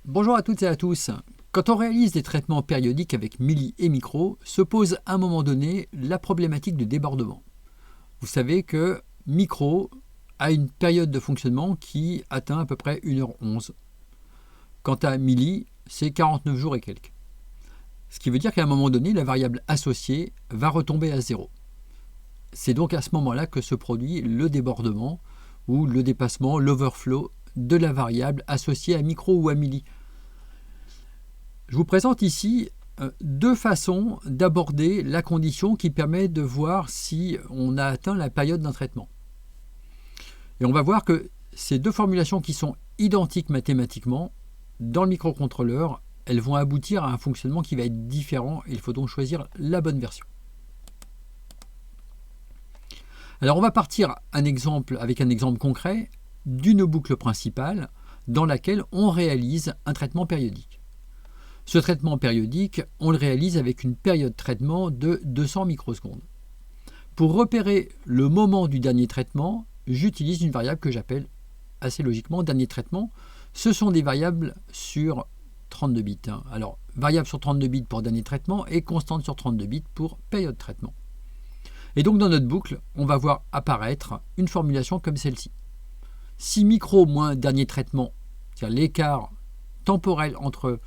Bonjour à toutes et à tous. Quand on réalise des traitements périodiques avec milli et micro, se pose à un moment donné la problématique de débordement. Vous savez que micro a une période de fonctionnement qui atteint à peu près 1h11. Quant à milli, c'est 49 jours et quelques. Ce qui veut dire qu'à un moment donné, la variable associée va retomber à zéro. C'est donc à ce moment-là que se produit le débordement ou le dépassement, l'overflow de la variable associée à micro ou à milli. Je vous présente ici deux façons d'aborder la condition qui permet de voir si on a atteint la période d'un traitement. Et on va voir que ces deux formulations qui sont identiques mathématiquement, dans le microcontrôleur, elles vont aboutir à un fonctionnement qui va être différent. Il faut donc choisir la bonne version. Alors on va partir avec un exemple concret d'une boucle principale dans laquelle on réalise un traitement périodique. Ce traitement périodique, on le réalise avec une période de traitement de 200 microsecondes. Pour repérer le moment du dernier traitement, j'utilise une variable que j'appelle assez logiquement dernier traitement. Ce sont des variables sur 32 bits. Alors, variable sur 32 bits pour dernier traitement et constante sur 32 bits pour période de traitement. Et donc dans notre boucle, on va voir apparaître une formulation comme celle-ci. Si micro moins dernier traitement, c'est-à-dire l'écart temporel entre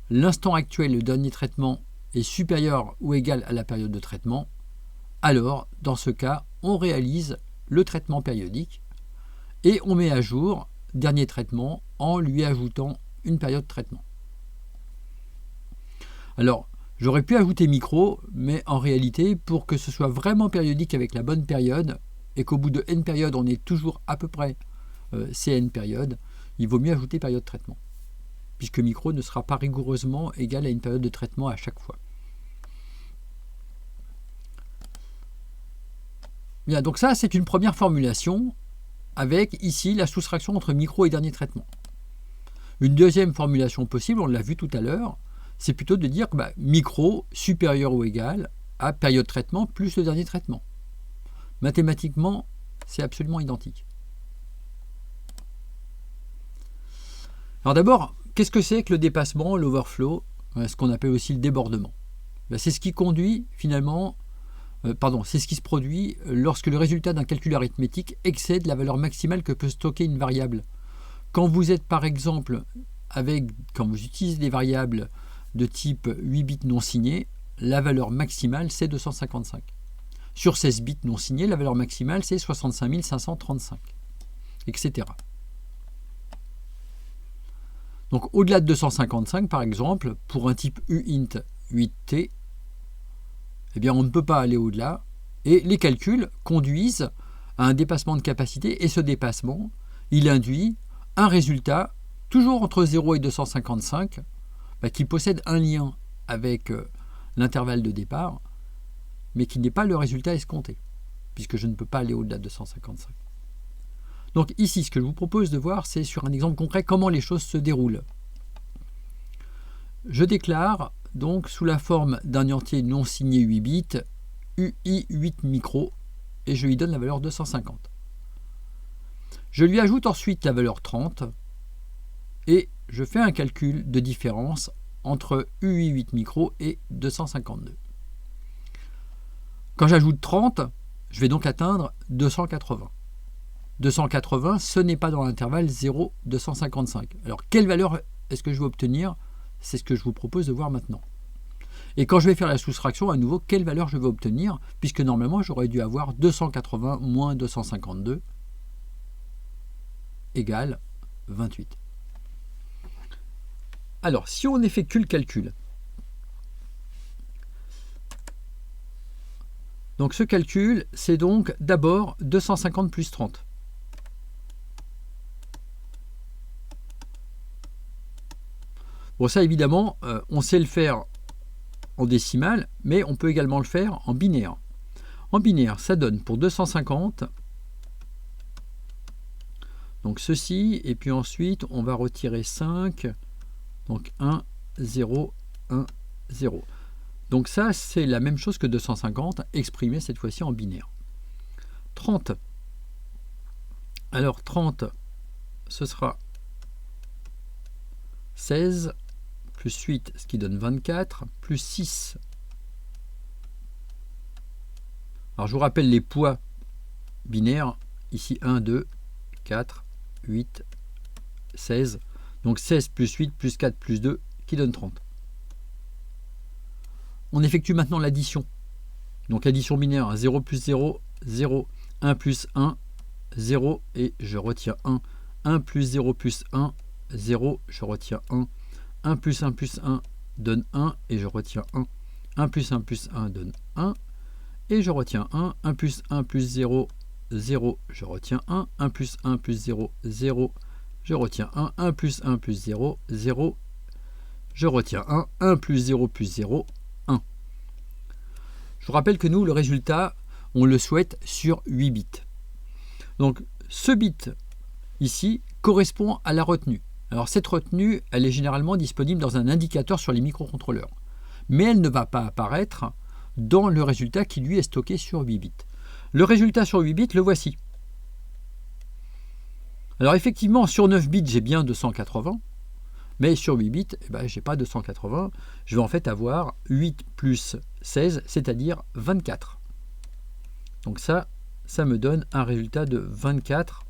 l'instant actuel, le dernier traitement, est supérieur ou égal à la période de traitement, alors dans ce cas, on réalise le traitement périodique et on met à jour dernier traitement en lui ajoutant une période de traitement. Alors, j'aurais pu ajouter micro, mais en réalité, pour que ce soit vraiment périodique avec la bonne période, et qu'au bout de n périodes, on ait toujours à peu près cn périodes, il vaut mieux ajouter période de traitement, puisque micro ne sera pas rigoureusement égal à une période de traitement à chaque fois. Bien, donc ça, c'est une première formulation, avec ici la soustraction entre micro et dernier traitement. Une deuxième formulation possible, on l'a vu tout à l'heure, c'est plutôt de dire que micro supérieur ou égal à période de traitement plus le dernier traitement. Mathématiquement, c'est absolument identique. Alors d'abord, qu'est-ce que c'est que le dépassement, l'overflow, ce qu'on appelle aussi le débordement? C'est ce qui conduit finalement, c'est ce qui se produit lorsque le résultat d'un calcul arithmétique excède la valeur maximale que peut stocker une variable. Quand vous êtes par exemple quand vous utilisez des variables de type 8 bits non signés, la valeur maximale c'est 255. Sur 16 bits non signés, la valeur maximale c'est 65 535, etc. Donc au-delà de 255 par exemple, pour un type uint 8t, eh bien on ne peut pas aller au-delà et les calculs conduisent à un dépassement de capacité et ce dépassement, il induit un résultat toujours entre 0 et 255 qui possède un lien avec l'intervalle de départ mais qui n'est pas le résultat escompté puisque je ne peux pas aller au-delà de 255. Donc ici, ce que je vous propose de voir, c'est sur un exemple concret comment les choses se déroulent. Je déclare donc sous la forme d'un entier non signé 8 bits, UI8 micro, et je lui donne la valeur 250. Je lui ajoute ensuite la valeur 30, et je fais un calcul de différence entre UI8 micro et 252. Quand j'ajoute 30, je vais donc atteindre 280. 280, ce n'est pas dans l'intervalle 0,255. Alors, quelle valeur est-ce que je vais obtenir? C'est ce que je vous propose de voir maintenant. Et quand je vais faire la soustraction, à nouveau, quelle valeur je vais obtenir? Puisque normalement, j'aurais dû avoir 280 moins 252 égale 28. Alors, si on effectue le calcul, donc ce calcul, c'est donc d'abord 250 plus 30. Bon, ça évidemment, on sait le faire en décimale, mais on peut également le faire en binaire. En binaire, ça donne pour 250, donc ceci, et puis ensuite, on va retirer 5, donc 1, 0, 1, 0. Donc ça, c'est la même chose que 250, exprimé cette fois-ci en binaire. 30. Alors 30, ce sera 16 plus 8, ce qui donne 24, plus 6. Alors je vous rappelle les poids binaires, ici 1, 2, 4, 8, 16. Donc 16 plus 8 plus 4 plus 2 qui donne 30. On effectue maintenant l'addition. Donc l'addition binaire, 0 plus 0, 0, 1 plus 1, 0, et je retiens 1. 1 plus 0 plus 1, 0, je retiens 1. 1 plus 1 plus 1 donne 1, et je retiens 1. 1 plus 1 plus 1 donne 1, et je retiens 1. 1 plus 1 plus 0, 0, je retiens 1. 1 plus 1 plus 0, 0, je retiens 1. 1 plus 1 plus 0, 0, je retiens 1. 1 plus 0 plus 0, 1. Je vous rappelle que nous, le résultat, on le souhaite sur 8 bits. Donc, ce bit, ici, correspond à la retenue. Alors, cette retenue, elle est généralement disponible dans un indicateur sur les microcontrôleurs. Mais elle ne va pas apparaître dans le résultat qui, lui, est stocké sur 8 bits. Le résultat sur 8 bits, le voici. Alors, effectivement, sur 9 bits, j'ai bien 280. Mais sur 8 bits, je n'ai pas 280. Je vais en fait avoir 8 plus 16, c'est-à-dire 24. Donc ça me donne un résultat de 24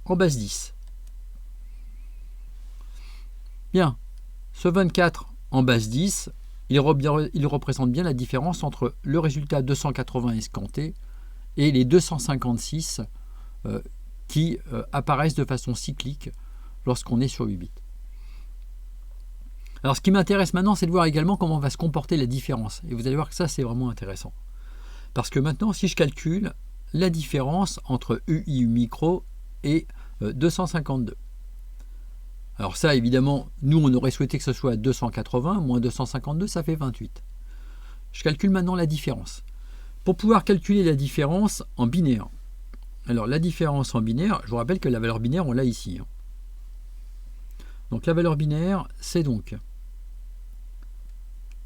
en base 10. Bien, ce 24 en base 10, il représente bien la différence entre le résultat 280 escompté et les 256 qui apparaissent de façon cyclique lorsqu'on est sur 8 bits. Alors ce qui m'intéresse maintenant, c'est de voir également comment va se comporter la différence. Et vous allez voir que ça, c'est vraiment intéressant. Parce que maintenant, si je calcule la différence entre UI micro et 252. Alors ça, évidemment, nous, on aurait souhaité que ce soit 280, moins 252, ça fait 28. Je calcule maintenant la différence. Pour pouvoir calculer la différence en binaire. Alors la différence en binaire, je vous rappelle que la valeur binaire, on l'a ici. Donc la valeur binaire, c'est donc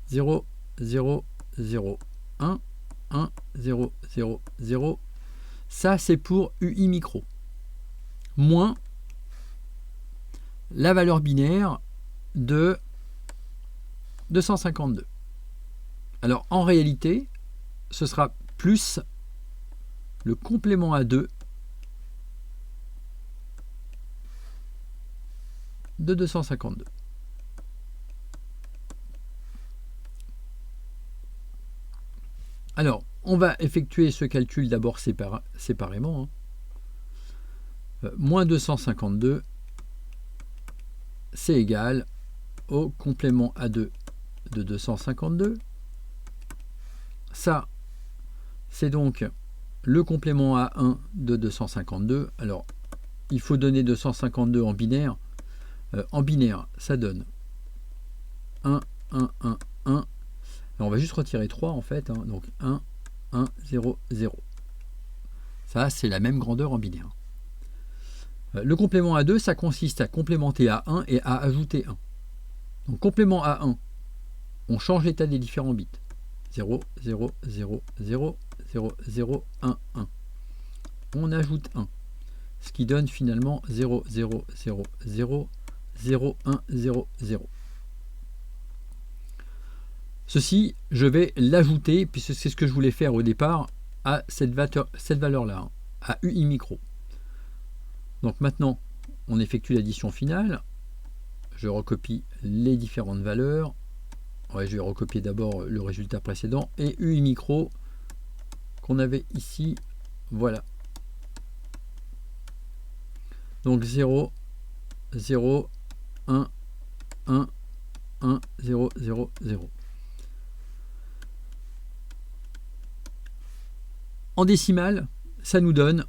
0, 0, 0, 1, 1, 0, 0, 0. Ça, c'est pour UI micro. Moins la valeur binaire de 252. Alors, en réalité, ce sera plus le complément à 2 de 252. Alors, on va effectuer ce calcul d'abord séparément. Moins 252, c'est égal au complément à 2 de 252. Ça, c'est donc le complément à 1 de 252. Alors, il faut donner 252 en binaire. En binaire, ça donne 1, 1, 1, 1. Alors, on va juste retirer 3 en fait. Donc 1, 1, 0, 0. Ça, c'est la même grandeur en binaire. Le complément à 2, ça consiste à complémenter à 1 et à ajouter 1. Donc complément à 1, on change l'état des différents bits. 0, 0, 0, 0, 0, 0, 1, 1. On ajoute 1. Ce qui donne finalement 0, 0, 0, 0, 0, 1, 0, 0. Ceci, je vais l'ajouter, puisque c'est ce que je voulais faire au départ, à cette valeur-là, à UI micro. Donc maintenant, on effectue l'addition finale. Je recopie les différentes valeurs. Ouais, je vais recopier d'abord le résultat précédent et UI micro qu'on avait ici. Voilà. Donc 0, 0, 1, 1, 1, 0, 0, 0. En décimale, ça nous donne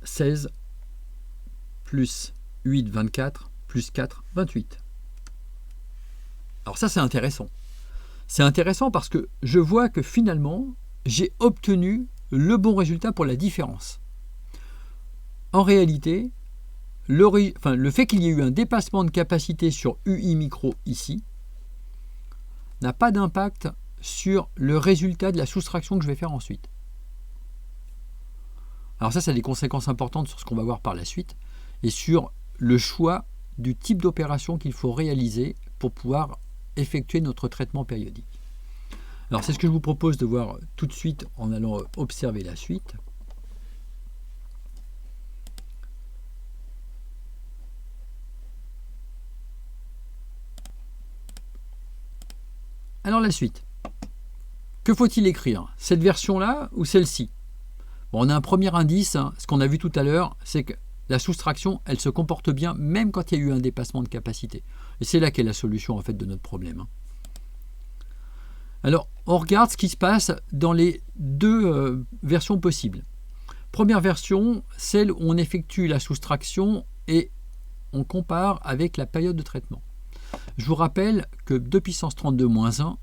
16 plus 8, 24, plus 4, 28. Alors ça, c'est intéressant. C'est intéressant parce que je vois que finalement, j'ai obtenu le bon résultat pour la différence. En réalité, le fait qu'il y ait eu un dépassement de capacité sur UI micro ici n'a pas d'impact sur le résultat de la soustraction que je vais faire ensuite. Alors ça a des conséquences importantes sur ce qu'on va voir par la suite et sur le choix du type d'opération qu'il faut réaliser pour pouvoir effectuer notre traitement périodique. Alors c'est ce que je vous propose de voir tout de suite en allant observer la suite. Alors la suite. Que faut-il écrire? Cette version-là ou celle-ci? Bon, on a un premier indice, hein, ce qu'on a vu tout à l'heure, c'est que la soustraction, elle se comporte bien même quand il y a eu un dépassement de capacité. Et c'est là qu'est la solution en fait de notre problème. Hein. Alors, on regarde ce qui se passe dans les deux versions possibles. Première version, celle où on effectue la soustraction et on compare avec la période de traitement. Je vous rappelle que 2 puissance 32 moins 1,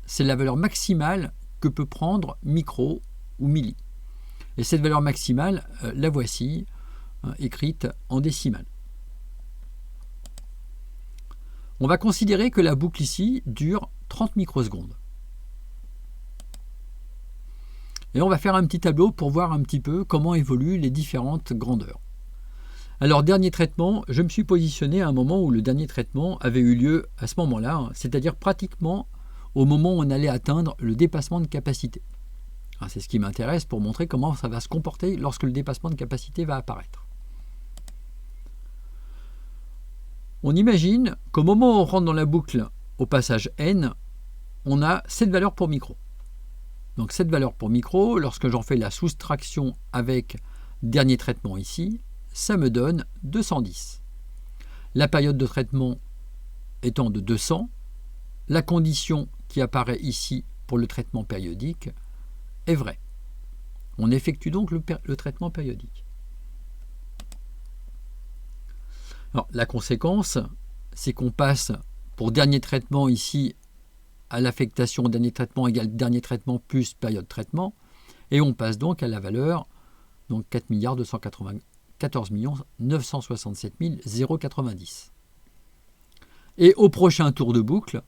c'est la valeur maximale que peut prendre micro ou milli. Et cette valeur maximale, la voici, écrite en décimale. On va considérer que la boucle ici dure 30 microsecondes. Et on va faire un petit tableau pour voir un petit peu comment évoluent les différentes grandeurs. Alors, dernier traitement, je me suis positionné à un moment où le dernier traitement avait eu lieu à ce moment-là, hein, c'est-à-dire pratiquement au moment où on allait atteindre le dépassement de capacité. C'est ce qui m'intéresse pour montrer comment ça va se comporter lorsque le dépassement de capacité va apparaître. On imagine qu'au moment où on rentre dans la boucle au passage N, on a cette valeur pour micro. Donc cette valeur pour micro, lorsque j'en fais la soustraction avec dernier traitement ici, ça me donne 210. La période de traitement étant de 200, la condition qui apparaît ici pour le traitement périodique est vraie. On effectue donc le traitement périodique. Alors, la conséquence, c'est qu'on passe pour dernier traitement ici à l'affectation dernier traitement égale dernier traitement plus période de traitement, et on passe donc à la valeur donc 14 967 090. Et au prochain tour de boucle,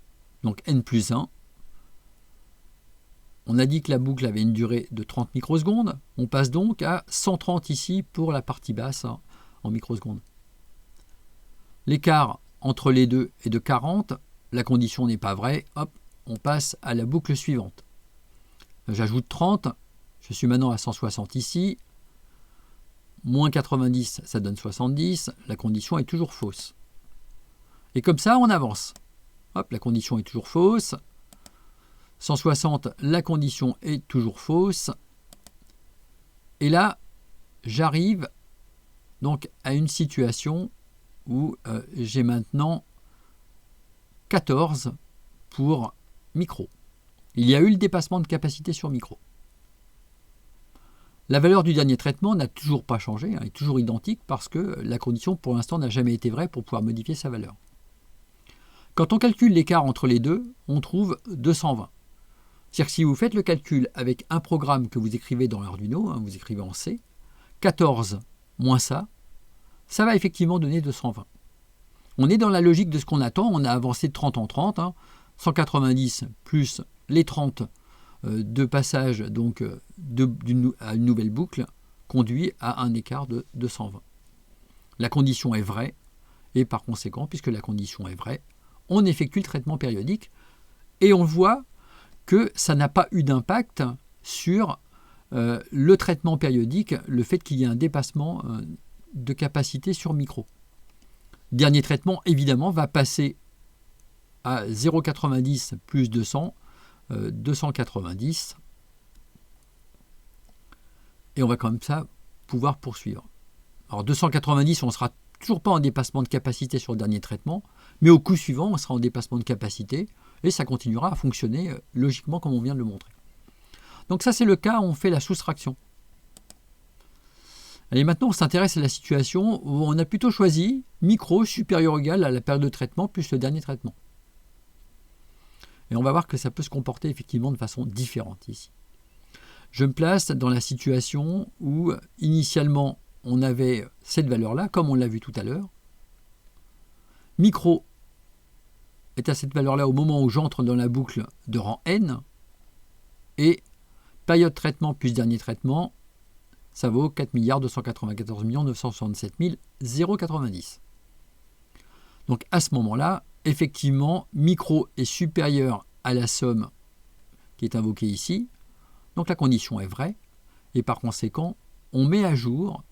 donc n plus 1, on a dit que la boucle avait une durée de 30 microsecondes, on passe donc à 130 ici pour la partie basse hein, en microsecondes. L'écart entre les deux est de 40, la condition n'est pas vraie, hop, on passe à la boucle suivante. J'ajoute 30, je suis maintenant à 160 ici, moins 90, ça donne 70, la condition est toujours fausse. Et comme ça, on avance. Hop, la condition est toujours fausse. 160, la condition est toujours fausse. Et là, j'arrive donc à une situation où j'ai maintenant 14 pour micro. Il y a eu le dépassement de capacité sur micro. La valeur du dernier traitement n'a toujours pas changé, elle est toujours identique parce que la condition pour l'instant n'a jamais été vraie pour pouvoir modifier sa valeur. Quand on calcule l'écart entre les deux, on trouve 220. C'est-à-dire que si vous faites le calcul avec un programme que vous écrivez dans l'Arduino, hein, vous écrivez en C, 14 moins ça va effectivement donner 220. On est dans la logique de ce qu'on attend, on a avancé de 30 en 30, hein, 190 plus les 30 de passage donc, à une nouvelle boucle conduit à un écart de 220. La condition est vraie, et par conséquent, puisque la condition est vraie, on effectue le traitement périodique, et on voit que ça n'a pas eu d'impact sur le traitement périodique, le fait qu'il y ait un dépassement de capacité sur micro. Dernier traitement, évidemment, va passer à 0,90 plus 200, 290. Et on va comme ça pouvoir poursuivre. Alors 290, on ne sera toujours pas en dépassement de capacité sur le dernier traitement, mais au coup suivant, on sera en dépassement de capacité et ça continuera à fonctionner logiquement comme on vient de le montrer. Donc ça, c'est le cas où on fait la soustraction. Allez, maintenant, on s'intéresse à la situation où on a plutôt choisi micro supérieur ou égal à la période de traitement plus le dernier traitement. Et on va voir que ça peut se comporter effectivement de façon différente ici. Je me place dans la situation où initialement on avait cette valeur-là, comme on l'a vu tout à l'heure. Micro est à cette valeur-là au moment où j'entre dans la boucle de rang n. Et période de traitement plus dernier traitement, ça vaut 4 294 967 090. Donc à ce moment-là, effectivement, micro est supérieur à la somme qui est invoquée ici. Donc la condition est vraie. Et par conséquent, on met à jour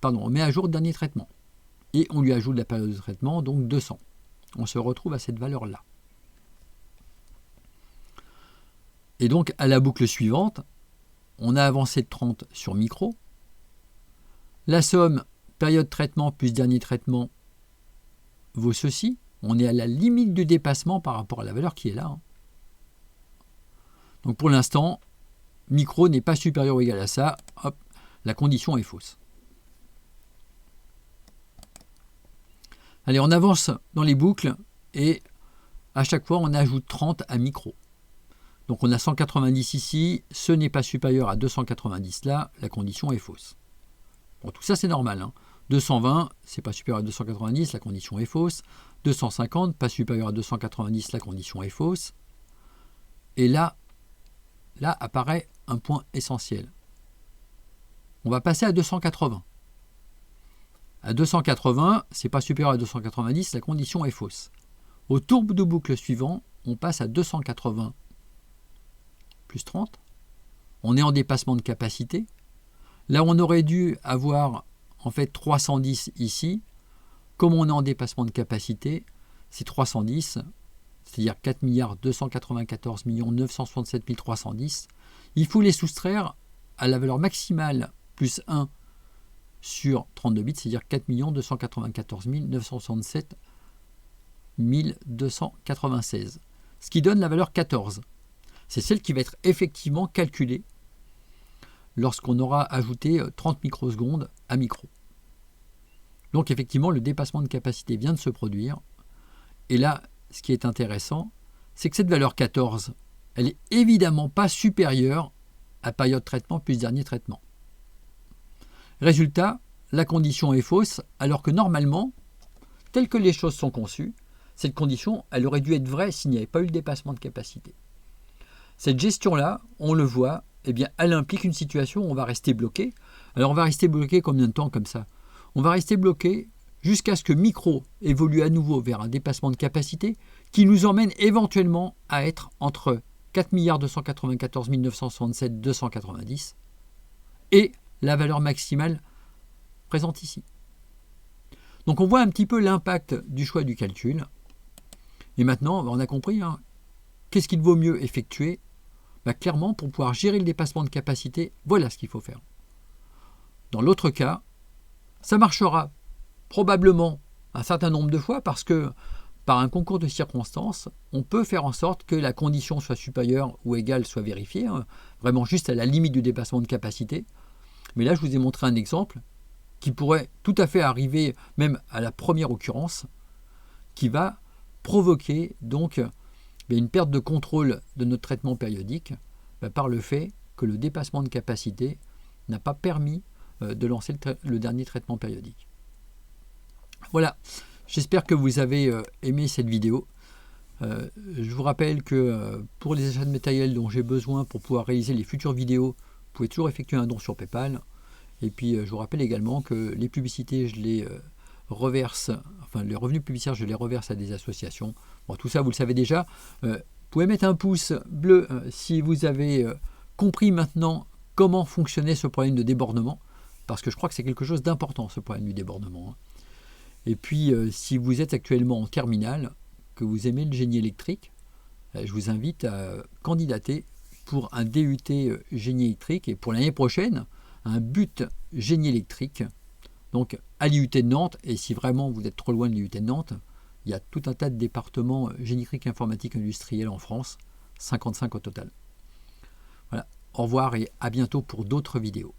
on met à jour le dernier traitement. Et on lui ajoute la période de traitement, donc 200. On se retrouve à cette valeur-là. Et donc, à la boucle suivante, on a avancé de 30 sur micro. La somme période traitement plus dernier traitement vaut ceci. On est à la limite du dépassement par rapport à la valeur qui est là. Donc pour l'instant, micro n'est pas supérieur ou égal à ça. Hop, la condition est fausse. Allez, on avance dans les boucles et à chaque fois, on ajoute 30 à micro. Donc on a 190 ici, ce n'est pas supérieur à 290 là, la condition est fausse. Bon, tout ça c'est normal. 220, c'est pas supérieur à 290, la condition est fausse. 250, pas supérieur à 290, la condition est fausse. Et là apparaît un point essentiel. On va passer à 280. À 280, c'est pas supérieur à 290, la condition est fausse. Au tour de boucle suivant, on passe à 280 plus 30. On est en dépassement de capacité. Là, on aurait dû avoir en fait 310 ici. Comme on est en dépassement de capacité, c'est 310, c'est-à-dire 4 294 967 310. Il faut les soustraire à la valeur maximale plus 1 sur 32 bits, c'est-à-dire 4 294 967 296, ce qui donne la valeur 14. C'est celle qui va être effectivement calculée lorsqu'on aura ajouté 30 microsecondes à micro. Donc effectivement, le dépassement de capacité vient de se produire. Et là, ce qui est intéressant, c'est que cette valeur 14, elle n'est évidemment pas supérieure à période traitement plus dernier traitement. Résultat, la condition est fausse, alors que normalement, telles que les choses sont conçues, cette condition, elle aurait dû être vraie s'il n'y avait pas eu le dépassement de capacité. Cette gestion-là, on le voit, eh bien, elle implique une situation où on va rester bloqué. Alors on va rester bloqué combien de temps comme ça? On va rester bloqué jusqu'à ce que micro évolue à nouveau vers un dépassement de capacité qui nous emmène éventuellement à être entre 4 294 967 290 et la valeur maximale présente ici. Donc on voit un petit peu l'impact du choix du calcul. Et maintenant, on a compris, qu'est-ce qu'il vaut mieux effectuer? Clairement, pour pouvoir gérer le dépassement de capacité, voilà ce qu'il faut faire. Dans l'autre cas, ça marchera probablement un certain nombre de fois parce que par un concours de circonstances, on peut faire en sorte que la condition soit supérieure ou égale soit vérifiée, vraiment juste à la limite du dépassement de capacité. Mais là, je vous ai montré un exemple qui pourrait tout à fait arriver même à la première occurrence, qui va provoquer donc une perte de contrôle de notre traitement périodique par le fait que le dépassement de capacité n'a pas permis de lancer le dernier traitement périodique. Voilà, j'espère que vous avez aimé cette vidéo. Je vous rappelle que pour les achats de matériel dont j'ai besoin pour pouvoir réaliser les futures vidéos, vous pouvez toujours effectuer un don sur PayPal. Et puis je vous rappelle également que les publicités, je les reverse, enfin les revenus publicitaires, je les reverse à des associations. Bon, tout ça, vous le savez déjà. Vous pouvez mettre un pouce bleu si vous avez compris maintenant comment fonctionnait ce problème de débordement, parce que je crois que c'est quelque chose d'important, ce problème du débordement. Et puis, si vous êtes actuellement en terminale, que vous aimez le génie électrique, je vous invite à candidater pour un DUT génie électrique et pour l'année prochaine, un but génie électrique, donc à l'IUT de Nantes. Et si vraiment vous êtes trop loin de l'IUT de Nantes, il y a tout un tas de départements génie électrique, informatique, industriel en France, 55 au total. Voilà, au revoir et à bientôt pour d'autres vidéos.